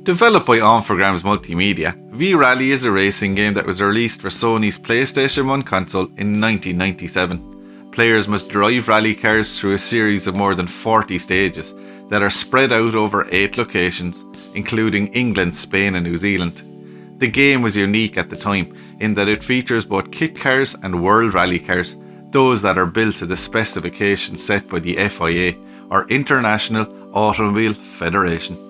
Developed by Infogrames Multimedia, V-Rally is a racing game that was released for Sony's PlayStation 1 console in 1997. Players must drive rally cars through a series of more than 40 stages that are spread out over 8 locations, including England, Spain and New Zealand. The game was unique at the time in that it features both kit cars and world rally cars, those that are built to the specifications set by the FIA, or International Automobile Federation.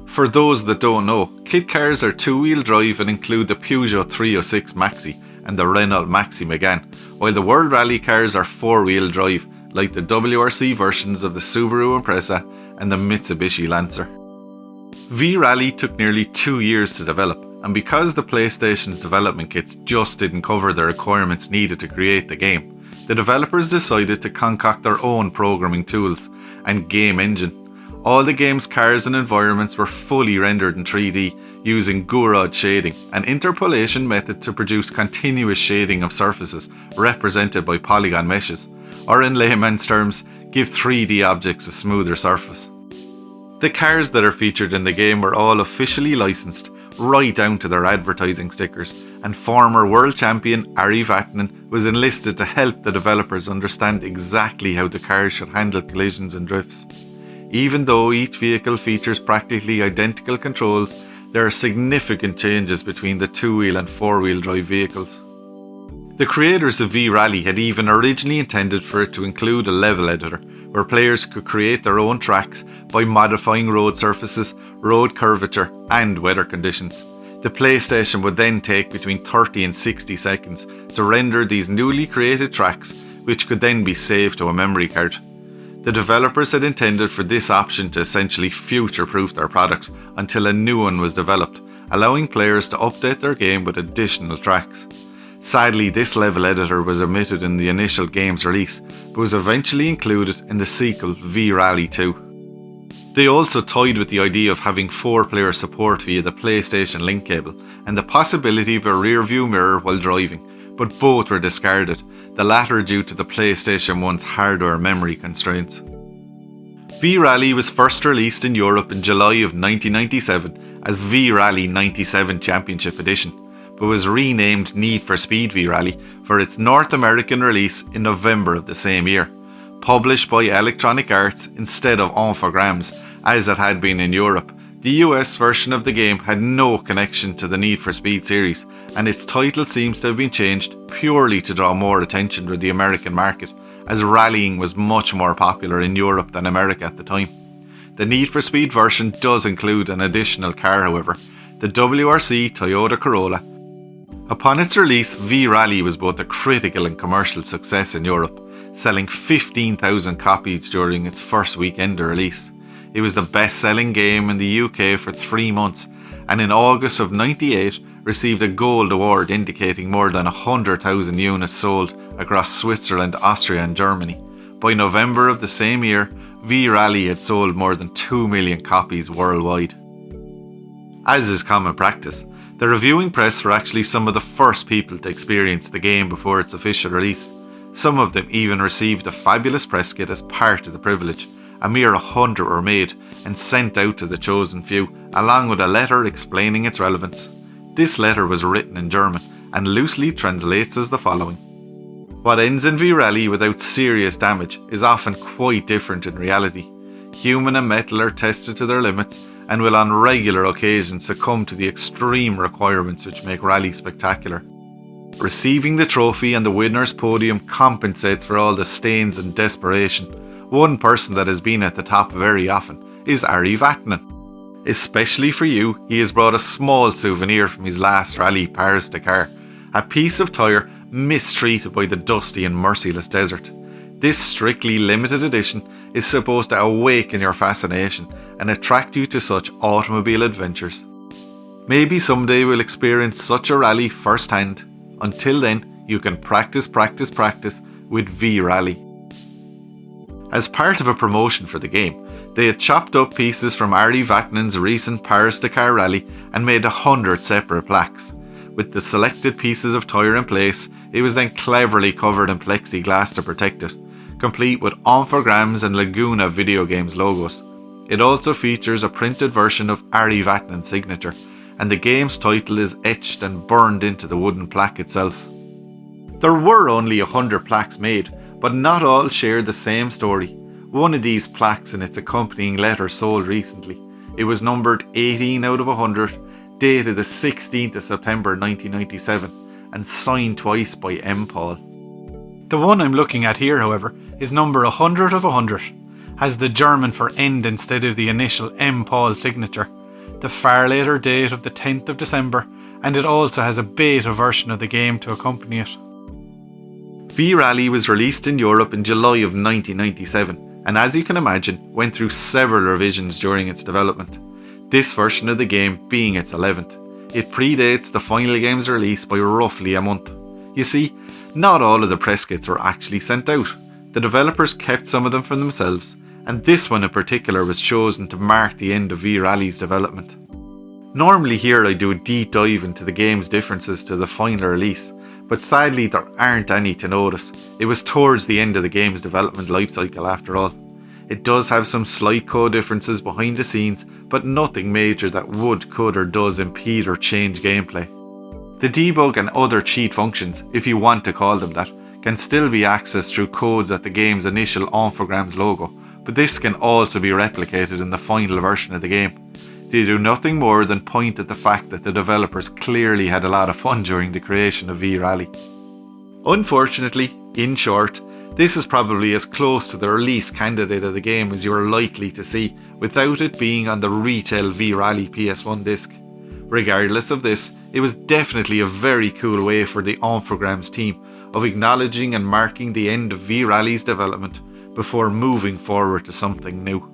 For those that don't know, kit cars are two-wheel drive and include the Peugeot 306 Maxi and the Renault Maxi Megane, while the World Rally cars are four-wheel drive, like the WRC versions of the Subaru Impreza and the Mitsubishi Lancer. V-Rally took nearly 2 years to develop, and because the PlayStation's development kits just didn't cover the requirements needed to create the game, the developers decided to concoct their own programming tools and game engine. All the game's cars and environments were fully rendered in 3D using Gouraud shading, an interpolation method to produce continuous shading of surfaces represented by polygon meshes, or in layman's terms, give 3D objects a smoother surface. The cars that are featured in the game were all officially licensed, right down to their advertising stickers, and former world champion Ari Vatanen was enlisted to help the developers understand exactly how the cars should handle collisions and drifts. Even though each vehicle features practically identical controls, there are significant changes between the two-wheel and four-wheel drive vehicles. The creators of V-Rally had even originally intended for it to include a level editor, where players could create their own tracks by modifying road surfaces, road curvature, and weather conditions. The PlayStation would then take between 30 and 60 seconds to render these newly created tracks, which could then be saved to a memory card. The developers had intended for this option to essentially future-proof their product until a new one was developed, allowing players to update their game with additional tracks. Sadly, this level editor was omitted in the initial game's release, but was eventually included in the sequel V-Rally 2. They also toyed with the idea of having 4-player support via the PlayStation Link cable and the possibility of a rear-view mirror while driving, but both were discarded, the latter due to the PlayStation 1's hardware memory constraints. V-Rally was first released in Europe in July of 1997 as V-Rally 97 Championship Edition, but was renamed Need for Speed V-Rally for its North American release in November of the same year, published by Electronic Arts instead of Infogrames as it had been in Europe. The US version of the game had no connection to the Need for Speed series, and its title seems to have been changed purely to draw more attention to the American market, as rallying was much more popular in Europe than America at the time. The Need for Speed version does include an additional car, however, the WRC Toyota Corolla. Upon its release, V-Rally was both a critical and commercial success in Europe, selling 15,000 copies during its first weekend of release. It was the best-selling game in the UK for 3 months, and in August of '98 received a gold award indicating more than 100,000 units sold across Switzerland, Austria and Germany. By November of the same year, V-Rally had sold more than 2 million copies worldwide. As is common practice, the reviewing press were actually some of the first people to experience the game before its official release. Some of them even received a fabulous press kit as part of the privilege. A mere 100 were made and sent out to the chosen few, along with a letter explaining its relevance. This letter was written in German and loosely translates as the following. What ends in V-Rally without serious damage is often quite different in reality. Human and metal are tested to their limits and will on regular occasions succumb to the extreme requirements which make rally spectacular. Receiving the trophy and the winner's podium compensates for all the stains and desperation. One person that has been at the top very often is Ari Vatanen. Especially for you, he has brought a small souvenir from his last rally, Paris-Dakar, a piece of tyre mistreated by the dusty and merciless desert. This strictly limited edition is supposed to awaken your fascination and attract you to such automobile adventures. Maybe someday we'll experience such a rally firsthand. Until then, you can practice with V-Rally. As part of a promotion for the game, they had chopped up pieces from Ari Vatanen's recent Paris-Dakar rally and made 100 separate plaques. With the selected pieces of tyre in place, it was then cleverly covered in plexiglass to protect it, complete with Infogrames and Laguna video games logos. It also features a printed version of Ari Vatnin's signature, and the game's title is etched and burned into the wooden plaque itself. There were only 100 plaques made, but not all share the same story. One of these plaques and its accompanying letter sold recently. It was numbered 18 out of 100, dated the 16th of September 1997, and signed twice by M. Paul. The one I'm looking at here, however, is number 100 of 100, has the German for end instead of the initial M. Paul signature, the far later date of the 10th of December, and it also has a beta version of the game to accompany it. V-Rally was released in Europe in July of 1997, and as you can imagine, went through several revisions during its development. This version of the game being its 11th. It predates the final game's release by roughly a month. You see, not all of the press kits were actually sent out. The developers kept some of them for themselves, and this one in particular was chosen to mark the end of V-Rally's development. Normally here I do a deep dive into the game's differences to the final release, but sadly there aren't any to notice. It was towards the end of the game's development lifecycle after all. It does have some slight code differences behind the scenes, but nothing major that would, could or does impede or change gameplay. The debug and other cheat functions, if you want to call them that, can still be accessed through codes at the game's initial Infogrames logo, but this can also be replicated in the final version of the game. They do nothing more than point at the fact that the developers clearly had a lot of fun during the creation of V-Rally. Unfortunately, in short, this is probably as close to the release candidate of the game as you are likely to see, without it being on the retail V-Rally PS1 disc. Regardless of this, it was definitely a very cool way for the Infogrames team of acknowledging and marking the end of V-Rally's development before moving forward to something new.